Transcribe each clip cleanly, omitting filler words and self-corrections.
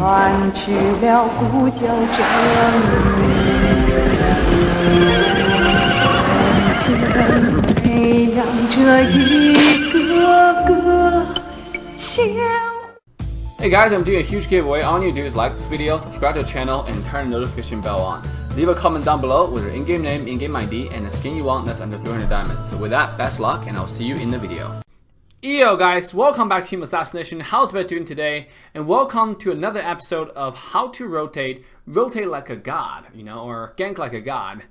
传去了呼叫声，人间培养着一个个小。 Hey guys, I'm doing a huge giveaway. All you need to do is like this video, subscribe to the channel, and turn the notification bell on. Leave a comment down below with your in-game name, in-game ID, and the skin you want that's under 300 diamonds. So with that, best luck, and I'll see you in the video. Yo guys, welcome back to Team Assassination. How's everybody doing today? And welcome to another episode of how to rotate like a god, or gank like a god.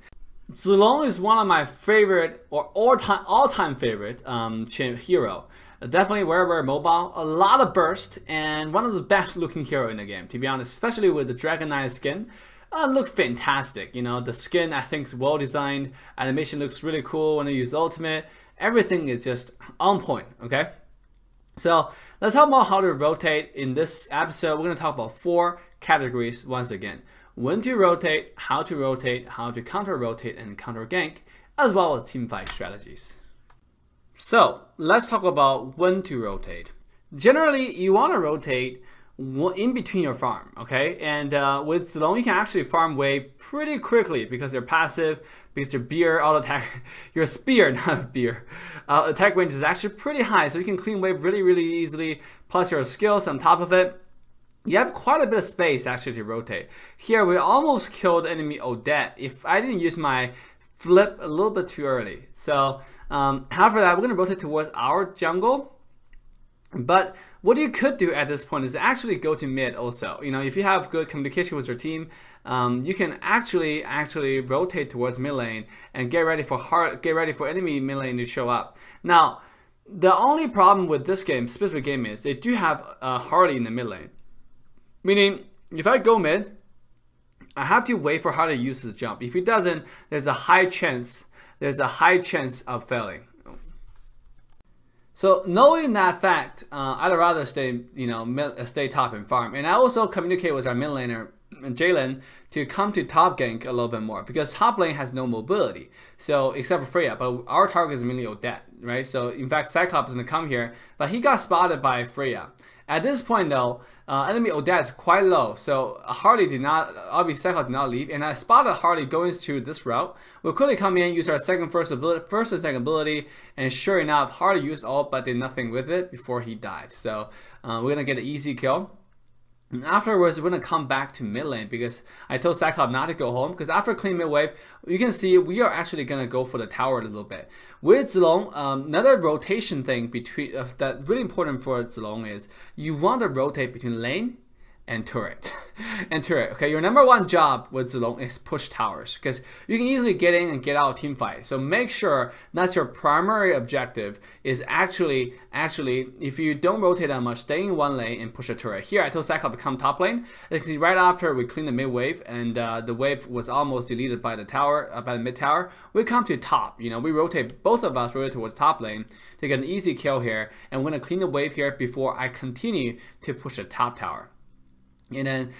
Zilong is one of my favorite, or all-time favorite hero. Definitely very mobile, a lot of burst, and one of the best looking hero in the game, to be honest, especially with the Dragon Eye skin. Look fantastic, the skin I think is well designed, animation looks really cool when you use ultimate, everything is just on point, okay? So let's talk about how to rotate. In this episode, we're going to talk about 4 categories once again. When to rotate, how to counter rotate and counter gank, as well as team fight strategies. So let's talk about when to rotate. Generally, you want to rotate in between your farm, okay? And with Zilong, you can actually farm wave pretty quickly because you're passive, because your beer auto attack, your spear, not beer, attack range is actually pretty high, so you can clean wave really easily. Plus your skills on top of it, you have quite a bit of space actually to rotate. Here we almost killed enemy Odette if I didn't use my flip a little bit too early. So after that, we're going to rotate towards our jungle. But what you could do at this point is actually go to mid also. If you have good communication with your team, you can actually rotate towards mid lane and get ready for enemy mid lane to show up. Now, the only problem with this specific game is they do have Harley in the mid lane. Meaning, if I go mid, I have to wait for Harley to use his jump. If he doesn't, there's a high chance of failing. So knowing that fact, I'd rather stay top and farm. And I also communicate with our mid laner, Jalen, to come to top gank a little bit more because top lane has no mobility. So except for Freya, but our target is mainly Odette, right? So in fact, Cyclops is gonna come here, but he got spotted by Freya. At this point though, enemy Odette is quite low, so Harley obviously Cyclops did not leave, and I spotted Harley going to this route. We'll quickly come in, use our first and second ability, and sure enough, Harley used ult but did nothing with it before he died. So we're gonna get an easy kill. And afterwards, we're going to come back to mid lane because I told Cyclops not to go home because after clean mid wave, you can see we are actually going to go for the tower a little bit. With Zilong, another rotation thing that's really important for Zilong is you want to rotate between lane and turret. Okay, your number one job with Zilong is push towers because you can easily get in and get out of team fight. So make sure that's your primary objective is actually if you don't rotate that much, stay in one lane and push a turret. Here I told Cyclops to come top lane. Right after we clean the mid wave and the wave was almost deleted by the tower, by the mid tower, we come to top. We rotate, both of us rotate towards top lane to get an easy kill here, and we're gonna clean the wave here before I continue to push the top tower. And then,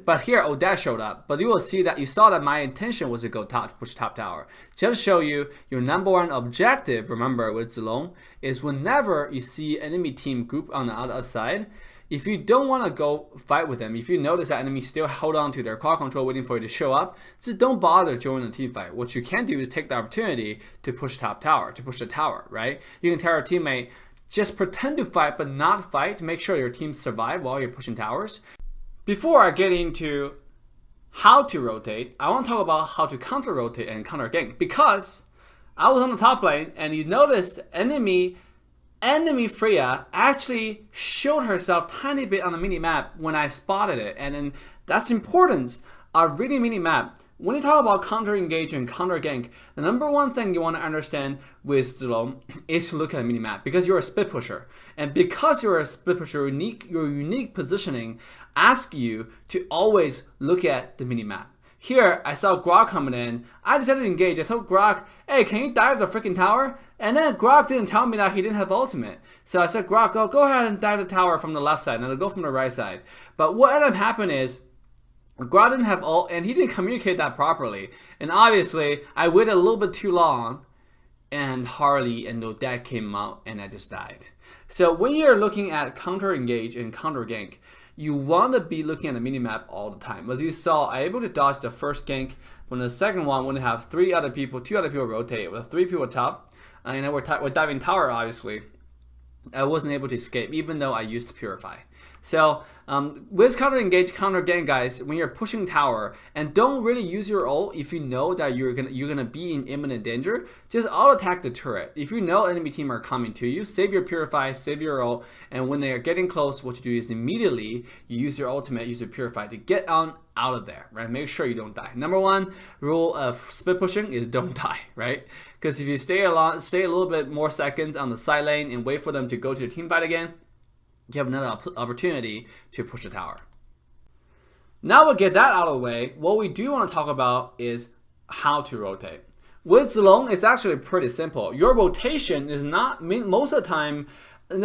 but here Odette showed up. But you saw that my intention was to go push top tower. Just to show you, your number one objective, remember with Zilong, is whenever you see enemy team group on the other side, if you don't want to go fight with them, if you notice that enemy still hold on to their car control waiting for you to show up, just don't bother joining the team fight. What you can do is take the opportunity to push top tower, to push the tower, right? You can tell your teammate, just pretend to fight but not fight to make sure your team survive while you're pushing towers. Before I get into how to rotate, I want to talk about how to counter rotate and counter gank because I was on the top lane and you noticed enemy Freya actually showed herself tiny bit on the mini map when I spotted it, and then that's important. Reading mini map. When you talk about counter engage and counter gank, the number one thing you want to understand with Zilong is to look at the minimap because you're a split pusher. And because you're a split pusher, your unique positioning asks you to always look at the minimap. Here, I saw Grog coming in. I decided to engage. I told Grog, hey, can you dive the freaking tower? And then Grog didn't tell me that he didn't have ultimate. So I said, Grog, go ahead and dive the tower from the left side, and I'll go from the right side. But what ended up happening is, Grog didn't have ult, and he didn't communicate that properly. And obviously, I waited a little bit too long, and Harley and Odette came out, and I just died. So when you're looking at counter engage and counter gank, you want to be looking at the minimap all the time. As you saw, I able to dodge the first gank. When the second one, when I have two other people rotate with 3 people top, and we're diving tower, obviously, I wasn't able to escape, even though I used Purify. So with counter engage, counter gank, guys, when you're pushing tower, and don't really use your ult if you know that you're gonna be in imminent danger. Just auto attack the turret. If you know enemy team are coming to you, save your Purify, save your ult, and when they are getting close, what you do is immediately you use your ultimate, use your Purify to get out of there, right? Make sure you don't die. Number one rule of split pushing is don't die, right? Because if you stay a little bit more seconds on the side lane and wait for them to go to the team fight again, you have another opportunity to push the tower. Now we'll get that out of the way. What we do want to talk about is how to rotate. With zilong, it's actually pretty simple. Your rotation is not, most of the time,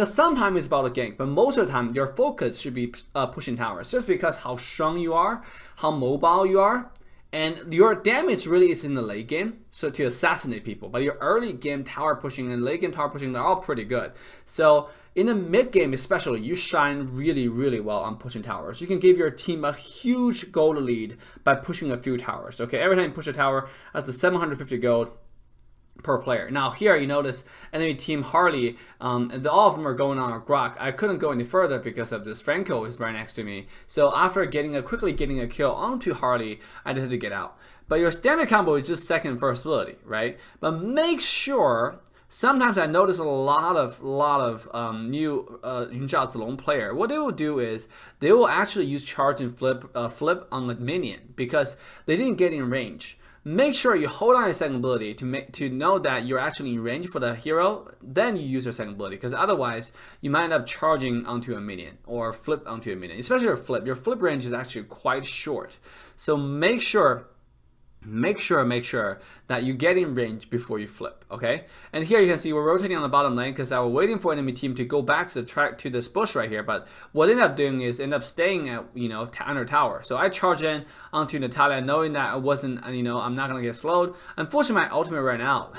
sometimes it's about a gank, but most of the time your focus should be pushing towers, just because how strong you are, how mobile you are, and your damage really is in the late game, so to assassinate people. But your early game tower pushing and late game tower pushing, they're all pretty good. So in the mid game especially, you shine really, really well on pushing towers. You can give your team a huge gold lead by pushing a few towers. Okay, every time you push a tower, that's the 750 gold per player. Now here you notice enemy team Harley, and all of them are going on a Grok. I couldn't go any further because of this Franco is right next to me. So after quickly getting a kill onto Harley, I decided to get out. But your standard combo is just second first ability, right? But make sure. Sometimes I notice a lot of new Yunjia Zilong player. What they will do is they will actually use charge and flip on the minion because they didn't get in range. Make sure you hold on your second ability to know that you're actually in range for the hero. Then you use your second ability, because otherwise you might end up charging onto a minion or flip onto a minion. Especially your flip. Your flip range is actually quite short. So make sure that you get in range before you flip, okay? And here you can see we're rotating on the bottom lane because I was waiting for enemy team to go back to the track to this bush right here. But what I ended up doing is staying at under tower. So I charge in onto Natalia, knowing that I wasn't I'm not gonna get slowed. Unfortunately, my ultimate ran out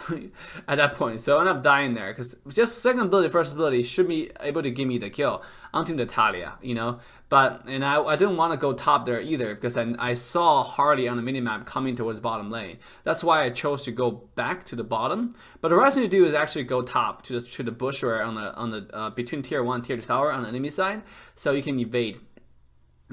at that point, so I ended up dying there because just second ability, first ability should be able to give me the kill onto Natalia, But I didn't want to go top there either because I saw Harley on the minimap coming towards bottom lane. That's why I chose to go back to the bottom. But the right thing to do is actually go top to the bush or on the between tier 1 tier 2 tower on the enemy side, so you can evade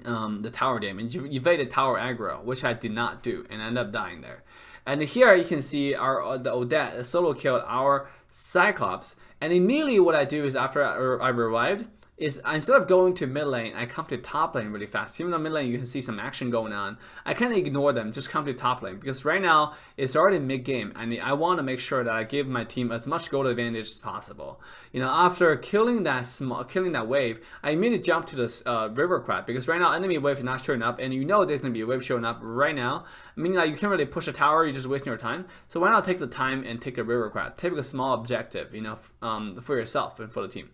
the tower damage. You evade the tower aggro, which I did not do, and I ended up dying there. And here you can see the Odette solo killed our Cyclops. And immediately what I do is after I revived, is instead of going to mid lane, I come to top lane really fast. Even though mid lane you can see some action going on, I kind of ignore them, just come to top lane. Because right now, it's already mid game, and I want to make sure that I give my team as much gold advantage as possible. After killing that wave, I immediately jump to this river crab, because right now enemy wave is not showing up, and there's going to be a wave showing up right now, meaning that you can't really push a tower, you're just wasting your time. So why not take the time and take a river crab, take a small objective, for yourself and for the team.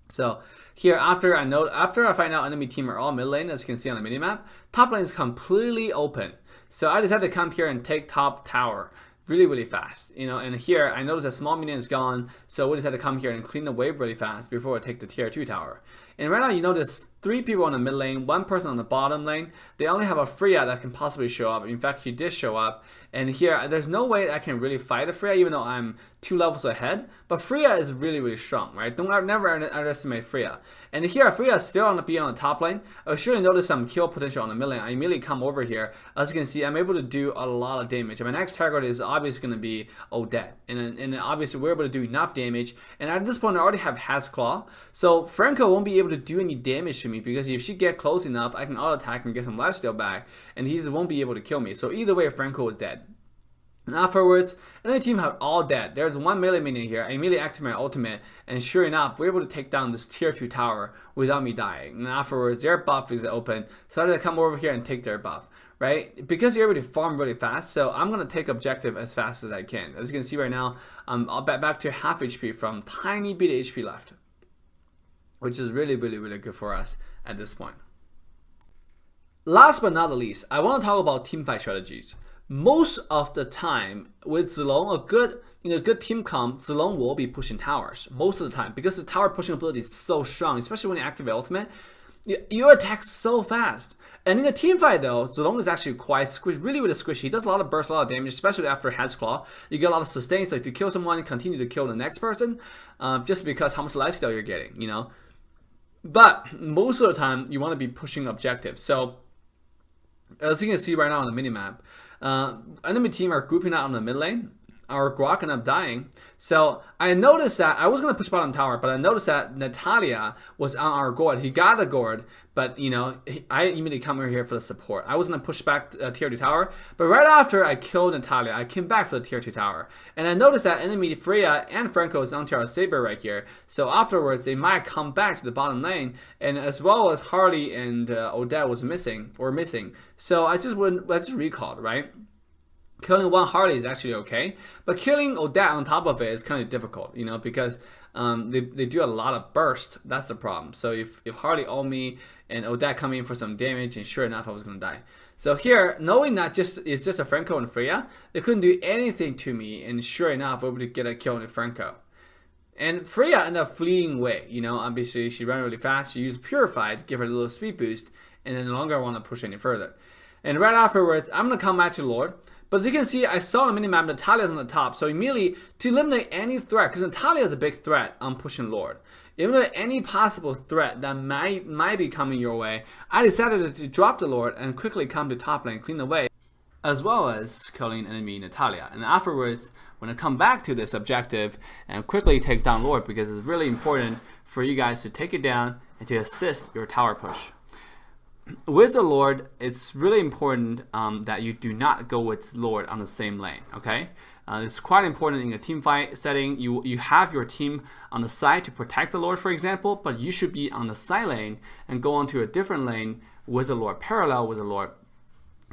So here, after I find out enemy team are all mid lane, as you can see on the minimap, top lane is completely open. So I decided to come here and take top tower really, really fast. And here I noticed a small minion is gone, so we decided to come here and clean the wave really fast before I take the tier 2 tower. And right now you notice 3 people on the mid lane, 1 person on the bottom lane. They only have a Freya that can possibly show up. In fact, she did show up. And here, there's no way I can really fight a Freya, even though I'm 2 levels ahead. But Freya is really, really strong, right? Never underestimate Freya. And here, Freya is still on the top lane. I was sure to notice some kill potential on the mid lane. I immediately come over here. As you can see, I'm able to do a lot of damage. And my next target is obviously going to be Odette. And obviously, we're able to do enough damage. And at this point, I already have Hat's Claw. So Franco won't be able to do any damage to me, because if she get close enough, I can auto attack and get some lifesteal back, and he won't be able to kill me. So either way, Franco is dead. And afterwards, another team have all dead. There's 1 melee minion here. I immediately activate my ultimate, and sure enough, we're able to take down this tier 2 tower without me dying. And afterwards, their buff is open, so I had to come over here and take their buff, right? Because you're able to farm really fast, so I'm going to take objective as fast as I can. As you can see right now, I'm back to half HP from tiny bit of HP left, which is really, really, really good for us at this point. Last but not the least, I want to talk about teamfight strategies. Most of the time with Zilong, a good team comp, Zilong will be pushing towers most of the time, because the tower pushing ability is so strong, especially when you activate ultimate. You attack so fast. And in a team fight though, Zilong is actually quite really squishy. He does a lot of burst, a lot of damage, especially after Head's Claw. You get a lot of sustain, so if you kill someone, you continue to kill the next person, just because how much lifesteal you're getting, you know. But most of the time, you want to be pushing objectives. So, as you can see right now on the minimap, enemy team are grouping out on the mid lane. Our Guak ended up dying. So I noticed that I was gonna push bottom tower, but I noticed that Natalia was on our gourd. He got the gourd, but you know, I immediately come over here for the support. I was gonna push back tier 2 tower, but right after I killed Natalia, I came back for the tier 2 tower, and I noticed that enemy Freya and Franco is onto our saber right here. So afterwards, they might come back to the bottom lane, and as well as Harley and Odette was missing. So I just recalled, right? Killing one Harley is actually okay, but killing Odette on top of it is kind of difficult, you know, because they do a lot of burst. That's the problem. So if Harley owed me and Odette come in for some damage, and sure enough, I was gonna die. So here, knowing that it's just a Franco and Freya, they couldn't do anything to me, and sure enough, we were able to get a kill on the Franco. And Freya ended up fleeing away. You know, obviously she ran really fast. She used Purify to give her a little speed boost, and then no longer want to push any further. And right afterwards, I'm gonna come back to Lord. But as you can see, I saw on the minimap Natalia's on the top, so immediately to eliminate any threat, because Natalia is a big threat on pushing Lord. Eliminate any possible threat that might be coming your way, I decided to drop the Lord and quickly come to top lane, clean the way, as well as killing enemy Natalia. And afterwards, when I come back to this objective and quickly take down Lord, because it's really important for you guys to take it down and to assist your tower push. With the Lord, it's really important that you do not go with Lord on the same lane, okay? It's quite important in a team fight setting. You have your team on the side to protect the Lord, for example, but you should be on the side lane and go onto a different lane with the Lord, parallel with the Lord,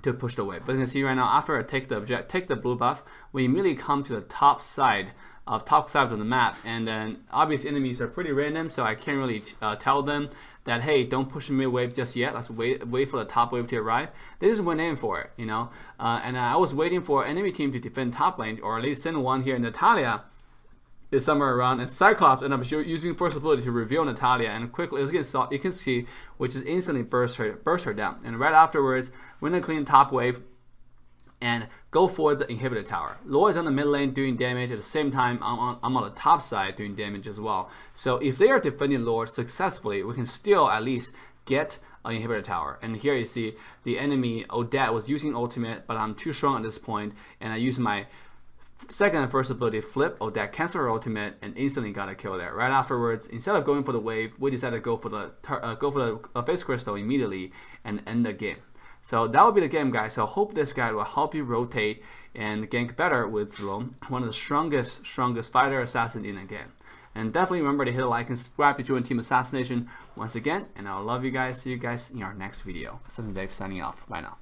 to push the wave. But you can see right now, after I take the blue buff, we immediately come to the top side of the map, and then obviously enemies are pretty random, so I can't really tell them that, hey, don't push the mid wave just yet. Let's wait for the top wave to arrive. They just went in for it, you know. And I was waiting for enemy team to defend top lane, or at least send one here. Natalia is somewhere around, and Cyclops ended up using first ability to reveal Natalia, and quickly, as you can see, which is instantly burst her down. And right afterwards, we're gonna clean top wave and go for the inhibitor tower. Lord is on the mid lane doing damage. At the same time, I'm on the top side doing damage as well. So if they are defending Lord successfully, we can still at least get an inhibitor tower. And here you see the enemy Odette was using ultimate, but I'm too strong at this point, and I use my second and first ability flip. Odette cancel her ultimate and instantly got a kill there. Right afterwards, instead of going for the wave, we decided to go for the base crystal immediately and end the game. So that will be the game, guys. So I hope this guide will help you rotate and gank better with Zilong, one of the strongest fighter assassin in the game. And definitely remember to hit a like and subscribe to join Team Assassination once again. And I love you guys. See you guys in our next video. Assassin Dave signing off. Bye now.